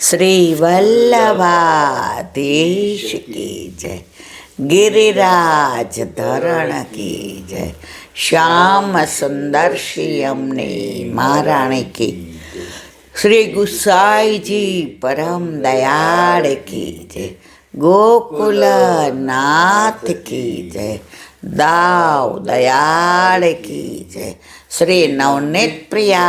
શ્રી વલ્લભાધીશ કી જય, गिरिराज धरण की जय, श्याम सुंदर श्री अमने महाराणी की, श्री गुसाई जी परम दयाल की जय, गोकुल नाथ की जय, दाव दयाल की जय, श्री नवनीत प्रिया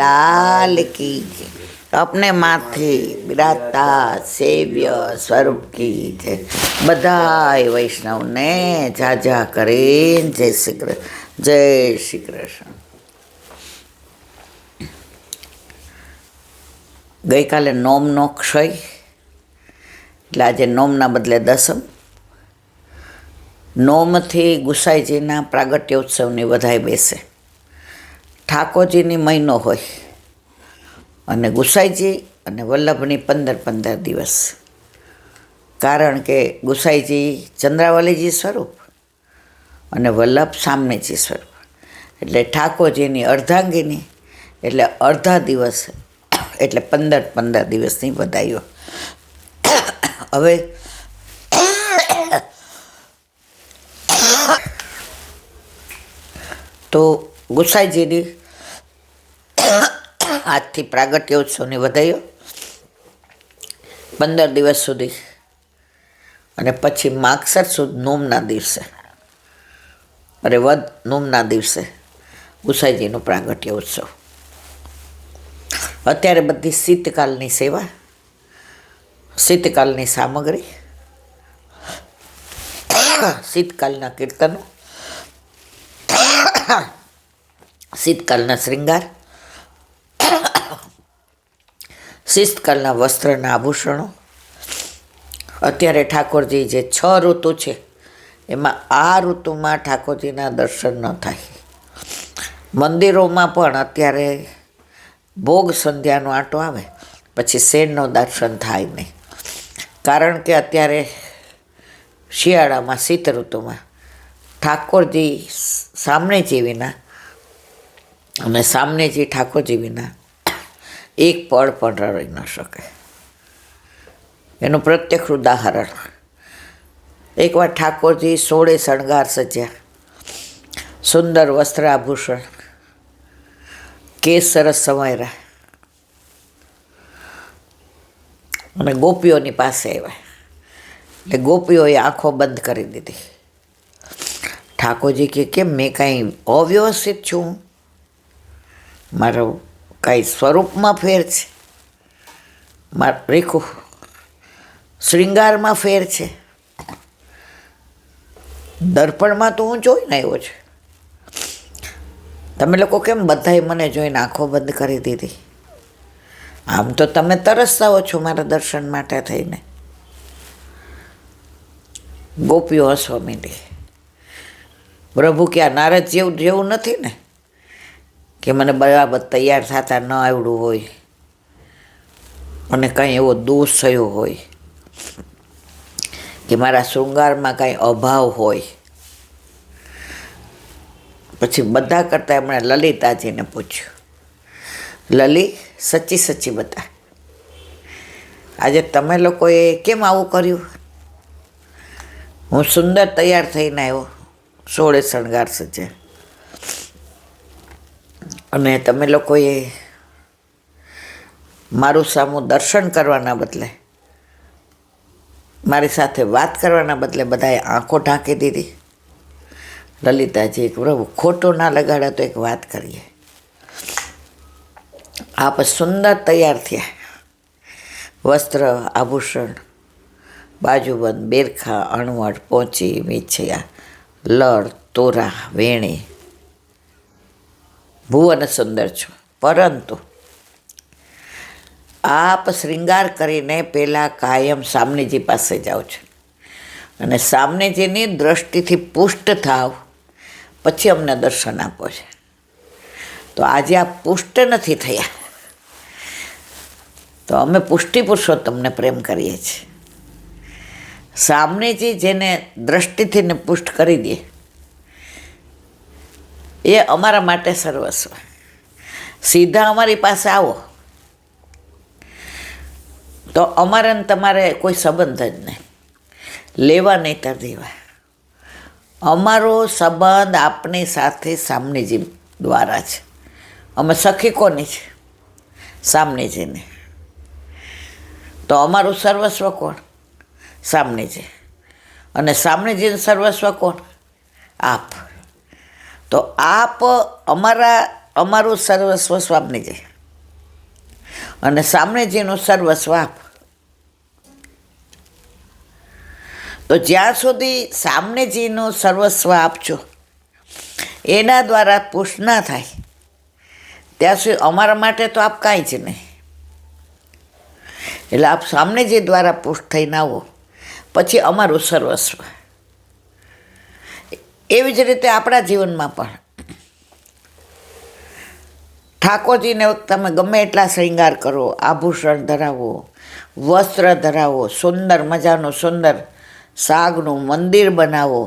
लाल की जय, अपने माथे बिराता सेव्य स्वरूप की जय। बधाई वैष्णव ने जाजा करें जय श्री कृष्ण, जय श्री कृष्ण। गई काले नोमनो क्षय એટલે આજે નોમના બદલે દસમ નોમથી ગુસાઈજીના પ્રાગટ્યોત્સવની વધાઈ બેસે। ઠાકોરજીની મહિનો હોય અને ગુસાઈજી અને વલ્લભની 15-15 દિવસ, કારણ કે ગુસાઈજી ચંદ્રાવલીજી સ્વરૂપ અને વલ્લભ સામનેજી સ્વરૂપ, એટલે ઠાકોરજીની અર્ધાંગીની એટલે અડધા દિવસ, એટલે 15-15 દિવસની વધાઈઓ। હવે તો ગુસાઈજીની આજથી પ્રાગટ્યોત્સવની વધાઈઓ 15 દિવસ સુધી, અને પછી માગસર સુદ નોમના દિવસે અને વદ નોમના દિવસે ગુસાઈજીનો પ્રાગટ્યોત્સવ। અત્યારે બધી શીતકાલની સેવા, શીતકાલની સામગ્રી, શીતકાલના કીર્તનો, શીતકાલના શૃંગાર, શીતકાલના વસ્ત્રના આભૂષણો। અત્યારે ઠાકોરજી જે 6 ઋતુ છે એમાં આ ઋતુમાં ઠાકોરજીના દર્શન ન થાય। મંદિરોમાં પણ અત્યારે ભોગ સંધ્યાનો આંટો આવે પછી શેરનો દર્શન થાય નહીં, કારણ કે અત્યારે શિયાળામાં શીત ઋતુમાં ઠાકોરજી સામનેજી વિના અને સામનેજી ઠાકોરજી વિના એક પળ પણ રહી ન શકે। એનું પ્રત્યક્ષ ઉદાહરણ, એકવાર ઠાકોરજી 16 શણગાર સજ્યા, સુંદર વસ્ત્ર આભૂષણ, કેસ સરસ સંવાર્યા અને ગોપીઓની પાસે આવ્યા, એટલે ગોપીઓએ આંખો બંધ કરી દીધી। ઠાકોરજી કે કેમ, મેં કાંઈ અવ્યવસ્થિત છું? મારો કાંઈ સ્વરૂપમાં ફેર છે? રેખું શ્રૃંગારમાં ફેર છે? દર્પણમાં તો હું જોઈને આવ્યો છું, તમે લોકો કેમ બધાએ મને જોઈને આંખો બંધ કરી દીધી? આમ તો તમે તરસતા હો છો મારા દર્શન માટે થઈને। ગોપીઓ હસવા માંડી। પ્રભુ કે આ નારદ જેવું નથી ને, કે મને બરાબર તૈયાર થતા ન આવડું હોય અને કંઈ એવો દોષ થયો હોય કે મારા શૃંગારમાં કાંઈ અભાવ હોય। પછી બધા કરતાં એમણે લલિતાજીને પૂછ્યું, લલી સચ્ચી સચ્ચી બતા, આજે તમે લોકોએ કેમ આવું કર્યું? હું સુંદર તૈયાર થઈને આવ્યો, 16 શણગાર સજ્યા, અને તમે લોકોએ મારું સામું દર્શન કરવાના બદલે, મારી સાથે વાત કરવાના બદલે બધાએ આંખો ઢાંકી દીધી। લલિતાજી, પ્રભુ ખોટું ના લગાડે તો એક વાત કરીએ। આપ સુંદર તૈયાર થયા, વસ્ત્ર આભૂષણ, બાજુબંધ, બેરખા, અણવટ, પોંચી, મીછયા, લળ, તોરા, વેણી, ભુવન સુંદર છો, પરંતુ આપ શ્રૃંગાર કરીને પહેલાં કાયમ સામનેજી પાસે જાઓ છો અને સામનેજીની દ્રષ્ટિથી પુષ્ટ થાવ પછી અમને દર્શન આપો છો। તો આજે આ પુષ્ટ નથી થયા, તો અમે પુષ્ટિ પુરુષોત્તમને પ્રેમ કરીએ છીએ। સામનેજી જેને દ્રષ્ટિથી ને પુષ્ટ કરી દે એ અમારા માટે સર્વસ્વ। સીધા અમારી પાસે આવો તો અમારે ને તમારે કોઈ સંબંધ જ નહીં, લેવા નહીં તાર દેવા. અમારો સંબંધ આપની સાથે સામનેજી દ્વારા છે. અમે સખી કોની છે? સામનેજીને. તો અમારું સર્વસ્વ કોણ? સામનેજી. અને સામનેજીનું સર્વસ્વ કોણ? આપ. તો આપ અમારું સર્વસ્વ સામનેજી અને સામનેજીનું સર્વસ્વ આપ. તો જ્યાં સુધી સામનેજીનું સર્વસ્વ આપજો એના દ્વારા પુષ્ટ ના થાય ત્યાં સુધી અમારા માટે તો આપ કાંઈ જ નહીં. એટલે આપ સામનેજી દ્વારા પુષ્ટ થઈને આવો પછી અમારું સર્વસ્વ. એવી જ રીતે આપણા જીવનમાં પણ ઠાકોરજીને તમે ગમે એટલા શ્રૃંગાર કરો, આભૂષણ ધરાવો, વસ્ત્ર ધરાવો, સુંદર મજાનું સુંદર સાગનું મંદિર બનાવો,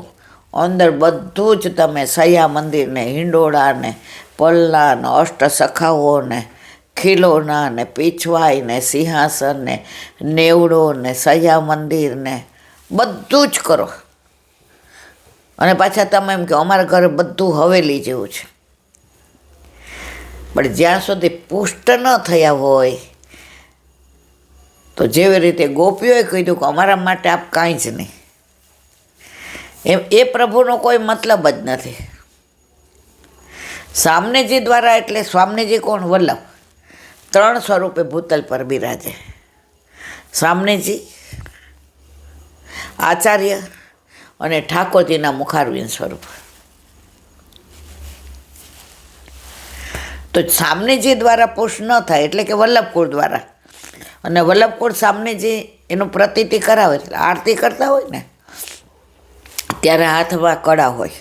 અંદર બધું જ તમે સૈયા મંદિરને, હિંડોળાને, પલ્લાને, અષ્ટસખાઓને, ખીલોના પીછવાઈને, સિંહાસનને, નેવડોને, સૈયા મંદિરને બધું જ કરો. અને પાછા તમે એમ કે અમારા ઘરે બધું હવેલી જેવું છે. પણ જ્યાં સુધી પુષ્ટ ન થયા હોય તો જેવી રીતે ગોપીઓએ કીધું કે અમારા માટે આપ કાંઈ જ નહીં, એમ એ પ્રભુનો કોઈ મતલબ જ નથી. સામનેજી દ્વારા એટલે સ્વામનેજી કોણ? વલ્લભ. 3 સ્વરૂપે ભૂતલ પર બિરાજે. સામનેજી, આચાર્ય અને ઠાકોરજીના મુખારવિંદ સ્વરૂપ. તો સામનેજી દ્વારા પુષ્ટ ન થાય એટલે કે વલ્લભકુળ દ્વારા. અને વલ્લભકુળ સામનેજી એનું પ્રતીતિ કરાવે, એટલે આરતી કરતા હોય ને ત્યારે હાથમાં કડા હોય,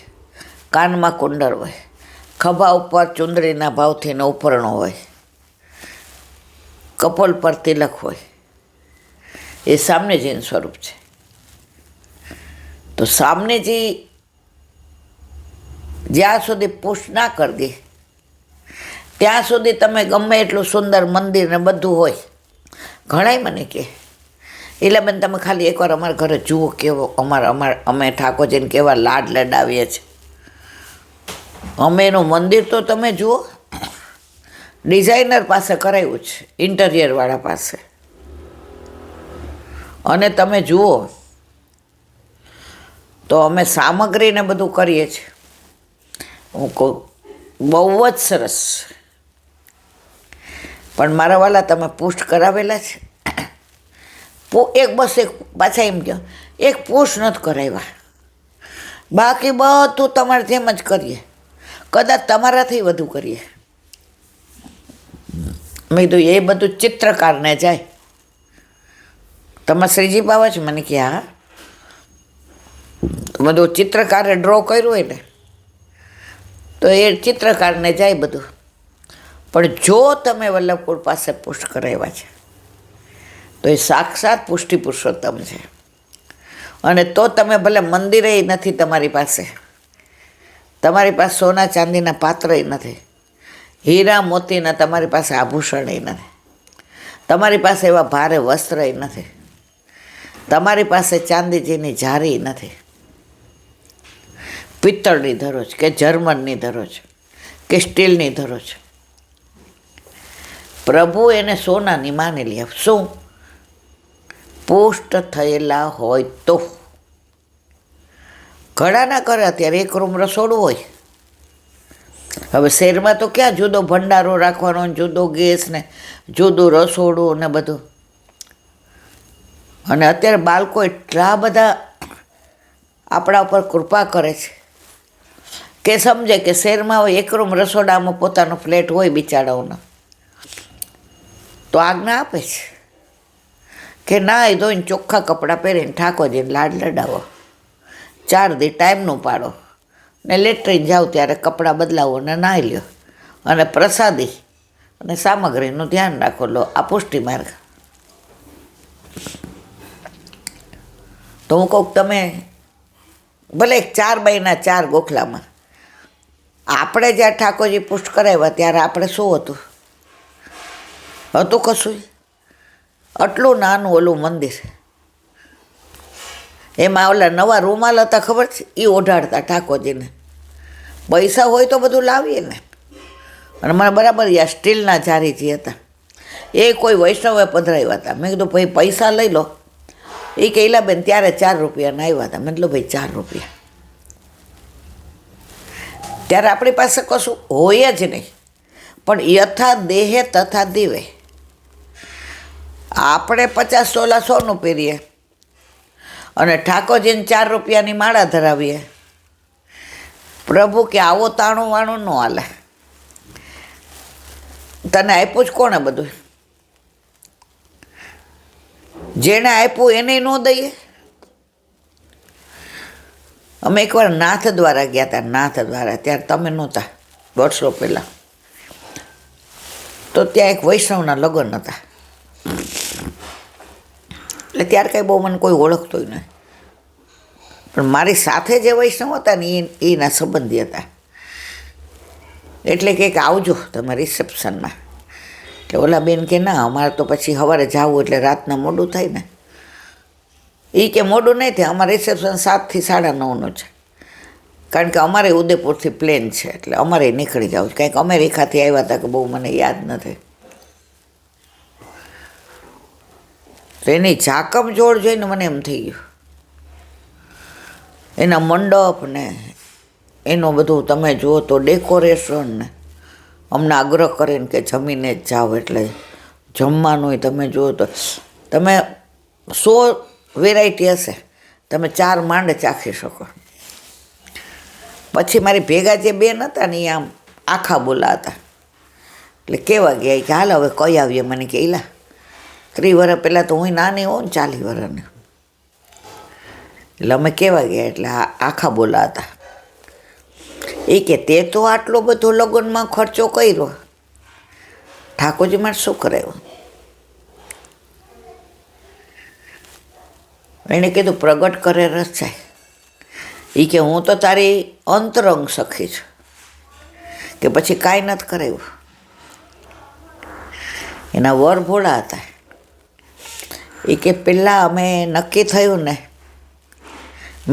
કાનમાં કુંડળ હોય, ખભા ઉપર ચુંદડીના ભાવથીનો ઉપરણો હોય, કપોલ પર તિલક હોય. એ સામનેજીનું સ્વરૂપ છે. તો સામનેજી જ્યાં સુધી પુષ્ટ ના કરી દે ત્યાં સુધી તમે ગમે એટલું સુંદર મંદિર ને બધું હોય. ઘણાય મને કહે, એટલે બેન તમે ખાલી એકવાર અમારા ઘરે જુઓ કેવો અમે ઠાકોરજીને કેવા લાડ લડાવીએ છીએ. અમે એનું મંદિર તો તમે જુઓ, ડિઝાઇનર પાસે કરાવ્યું છે, ઇન્ટિરિયરવાળા પાસે. અને તમે જુઓ તો અમે સામગ્રીને બધું કરીએ છીએ. હું કહું બહુ જ સરસ. પણ મારા વાલા તમે પુષ્ટ કરાવેલા છે? એક પાછા એમ કહો એક પુષ્ટ નથી કરાવ્યા, બાકી બધું તમારે જેમ જ કરીએ, કદાચ તમારાથી વધુ કરીએ. મેં કીધું એ બધું ચિત્રકારને જાય. તમે શ્રીજી પાવા છો? મને કે હા. બધું ચિત્રકારે ડ્રો કર્યું હોય ને તો એ ચિત્રકારને જાય બધું. પણ જો તમે વલ્લભકુળ પાસે પુષ્ટ કરાવ્યા છે તો એ સાક્ષાત પુષ્ટિ પુરુષોત્તમ છે. અને તો તમે ભલે મંદિરે નથી તમારી પાસે સોના ચાંદીના પાત્રય નથી, હીરા મોતીના તમારી પાસે આભૂષણય નથી, તમારી પાસે એવા ભારે વસ્ત્રય નથી, તમારી પાસે ચાંદીજીની જારી નથી, પિત્તળની ધરોજ કે જર્મનની ધરોજ કે સ્ટીલની ધરોજ. પ્રભુ એને સોનાની માનેલી. શું? પુષ્ટ થયેલા હોય તો. ઘણાના કરે અત્યારે એક રૂમ રસોડું હોય. હવે શહેરમાં તો ક્યાં જુદો ભંડારો રાખવાનો, જુદો ગેસ ને જુદું રસોડું ને બધું. અને અત્યારે બાળકો એટલા બધા આપણા ઉપર કૃપા કરે છે કે સમજે કે શહેરમાં હોય એક રૂમ રસોડામાં પોતાનો ફ્લેટ હોય બિચારાઓનો, તો આજ્ઞા આપે છે કે ના એ ધોઈને ચોખ્ખા કપડાં પહેરીને ઠાકોરજીને લાડ લડાવો, 4 દી ટાઈમનું પાડો ને લેટ્રિન જાઓ ત્યારે કપડાં બદલાવો ને નાહી લ્યો અને પ્રસાદી અને સામગ્રીનું ધ્યાન રાખો. લો આ પુષ્ટિ માર્ગ. તો હું કહું તમે ભલે 4 બાયના 4 ગોખલામાં આપણે જ્યાં ઠાકોરજી પુષ્ટ કરાવ્યા ત્યારે આપણે શું હતું? કશું. આટલું નાનું ઓલું મંદિર, એમાં ઓલા નવા રૂમાલ હતા ખબર છે, એ ઓઢાડતા ઠાકોરજીને. પૈસા હોય તો બધું લાવીએ ને. અને મને બરાબર યા સ્ટીલના જારીજી હતા, એ કોઈ વૈષ્ણવે પધરાવ્યા હતા. મેં કીધું ભાઈ પૈસા લઈ લો. એ કે બેન ત્યારે 4 રૂપિયાના આવ્યા હતા. મેં કીધું ભાઈ 4 રૂપિયા. ત્યારે આપણી પાસે કશું હોય જ નહીં, પણ યથા દેહે તથા દીવે. આપણે 50 તોલા સોનું પહેરીએ અને ઠાકોરજીને 4 રૂપિયાની માળા ધરાવીએ. પ્રભુ કે આવો તાણું વાણું ન હાલે. તને આપ્યું જ કોણે બધું? જેણે આપ્યું એને ન દઈએ? અમે એકવાર નાથ દ્વારા ગયા હતા, નાથ દ્વારા. ત્યારે તમે નહોતા, વર્ષો પહેલાં. તો ત્યાં એક વૈષ્ણવના લગ્ન હતા. એટલે ત્યારે કાંઈ બહુ મને કોઈ ઓળખતો નહીં, પણ મારી સાથે જે વૈષ્ણવ હતા ને એના સંબંધી હતા. એટલે કે આવજો તમે રિસેપ્શનમાં. એટલે ઓલા બેન કે ના, અમારે તો પછી સવારે જવું એટલે રાતના મોડું થાય ને. એ કે મોડું નહીં થાય, અમારે રિસેપ્શન 7 થી 9:30નું છે. કારણ કે અમારે ઉદયપુરથી પ્લેન છે, એટલે અમારે નીકળી જવું છે. કંઈક અમેરિકાથી આવ્યા હતા કે બહુ મને યાદ નથી. તો એની ઝાકમ જોડ જોઈને મને એમ થઈ ગયું. એના મંડપ ને એનું બધું તમે જુઓ તો ડેકોરેશન ને અમને આગ્રહ કરીને કે જમીને જ જાઓ. એટલે જમવાનું તમે જુઓ તો તમે 100 વેરાયટી હશે, તમે 4 માંડ ચાખી શકો. પછી મારી ભેગા જે બેન હતા ને એ આમ આખા બોલા હતા. એટલે કેવા ગયા કે હાલ હવે કઈ આવીએ. મને કે એલા 30 વર્ષ પહેલાં તો હું નાની હોઉં ને, 40 વર્ષની. એટલે અમે કેવા ગયા, એટલે આખા બોલા હતા. એ કે તે તો આટલો બધો લગ્નમાં ખર્ચો કર્યો, ઠાકોરજી માટે શું કરાવ્યો? એણે કીધું પ્રગટ કરે રચાય. એ કે હું તો તારી અંતરંગ સખી છું, કે પછી કાંઈ નથી કરાવ્યું. એના વર ભોળા હતા. એ કે પહેલાં અમે નક્કી થયું ને,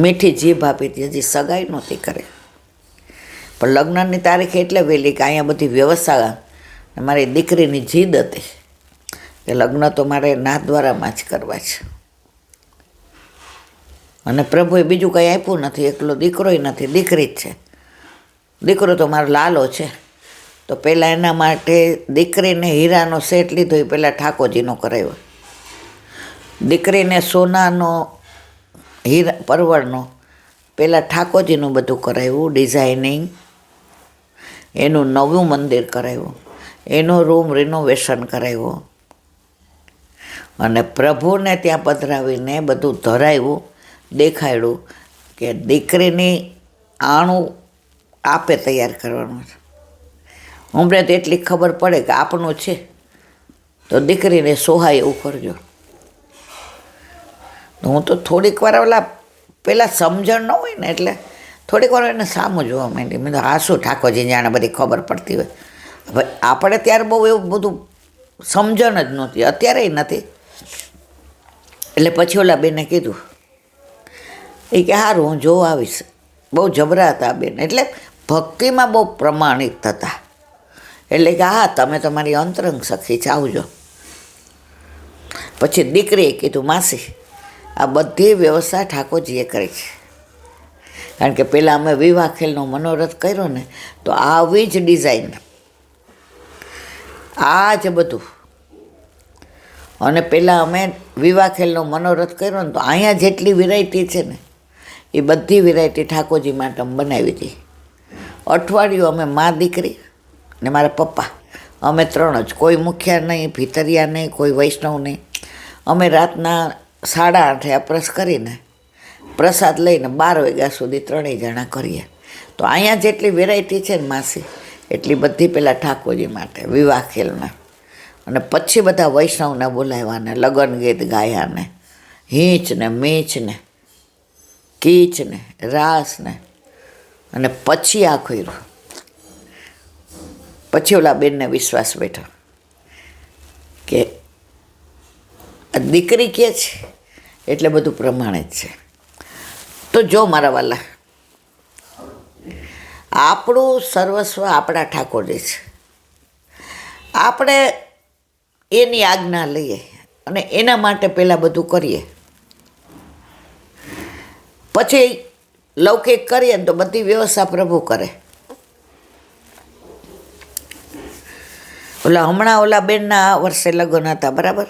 મીઠી જીભ આપી હતી, હજી સગાઈ નહોતી કરે. પણ લગ્નની તારીખ એટલે વહેલી કે અહીંયા બધી વ્યવસ્થા, મારી દીકરીની જીદ હતી કે લગ્ન તો મારે નાથ દ્વારામાં જ કરવા છે. અને પ્રભુએ બીજું કંઈ આપ્યું નથી, એકલો દીકરોય નથી, દીકરી જ છે. દીકરો તો મારો લાલો છે. તો પહેલાં એના માટે દીકરીને હીરાનો સેટ લીધો, એ પહેલાં ઠાકોરજીનો કરાવ્યો. દીકરીને સોનાનો હીરા પરવળનો પહેલાં ઠાકોરજીનું બધું કરાવ્યું, ડિઝાઇનિંગ. એનું નવું મંદિર કરાવ્યું, એનો રૂમ રિનોવેશન કરાવ્યો. અને પ્રભુને ત્યાં પધરાવીને બધું ધરાવ્યું, દેખાડ્યું કે દીકરીની આણું આપે તૈયાર કરવાનું છે. અમને તો એટલી ખબર પડે કે આપણું છે તો દીકરીને સોહાય એવું કરજો. હું તો થોડીક વાર ઓલા પહેલાં સમજણ ન હોય ને, એટલે થોડીક વાર એને સામું જોવા માંડી. મેં તો હા શું ઠાકોરજી જાણે બધી ખબર પડતી હોય. હવે આપણે ત્યારે બહુ એવું બધું સમજણ જ નહોતી, અત્યારેય નથી. એટલે પછી ઓલા બેને કીધું, એ કે સારું હું જોવા આવીશ. બહુ જબરા હતા બેન, એટલે ભક્તિમાં બહુ પ્રમાણિત હતા. એટલે કે હા તમે તમારી અંતરંગ સખી છે, આવજો. પછી દીકરીએ કીધું માસી આ બધી વ્યવસ્થા ઠાકોરજીએ કરી છે. કારણ કે પહેલાં અમે વિવાહ ખેલનો મનોરથ કર્યો ને, તો આવી જ ડિઝાઇન, આ જ બધું. અને પહેલાં અમે વિવાહ ખેલનો મનોરથ કર્યો ને, તો અહીંયા જેટલી વેરાયટી છે ને એ બધી વેરાયટી ઠાકોરજી માટે અમે બનાવી હતી. અઠવાડિયું અમે મા દીકરી ને મારા પપ્પા, અમે 3 જ, કોઈ મુખ્યા નહીં, ભીતરિયા નહીં, કોઈ વૈષ્ણવ નહીં. અમે રાતના 8:30 અપરસ કરીને પ્રસાદ લઈને 12 વાગ્યા સુધી 3 જણા કરીએ. તો અહીંયા જેટલી વેરાયટી છે ને માસી, એટલી બધી પહેલાં ઠાકોરજી માટે વિવાહ ખેલના. અને પછી બધા વૈષ્ણવને બોલાવ્યા ને લગ્ન ગીત ગાયા ને, હીંચ ને મીચ ને કીચ ને રાસ ને. અને પછી આ કર્યું. પછી ઓલા બેનને વિશ્વાસ બેઠો કે આ દીકરી કહે છે એટલે બધું પ્રમાણે જ છે. તો જો મારા વાલા, આપણું સર્વસ્વ આપણા ઠાકોરજી છે. આપણે એની આજ્ઞા લઈએ અને એના માટે પહેલાં બધું કરીએ, પછી લૌકિક કરીએ ને તો બધી વ્યવસ્થા પ્રભુ કરે. હમણાં ઓલા બેનના વર્ષે લગ્ન હતા, બરાબર.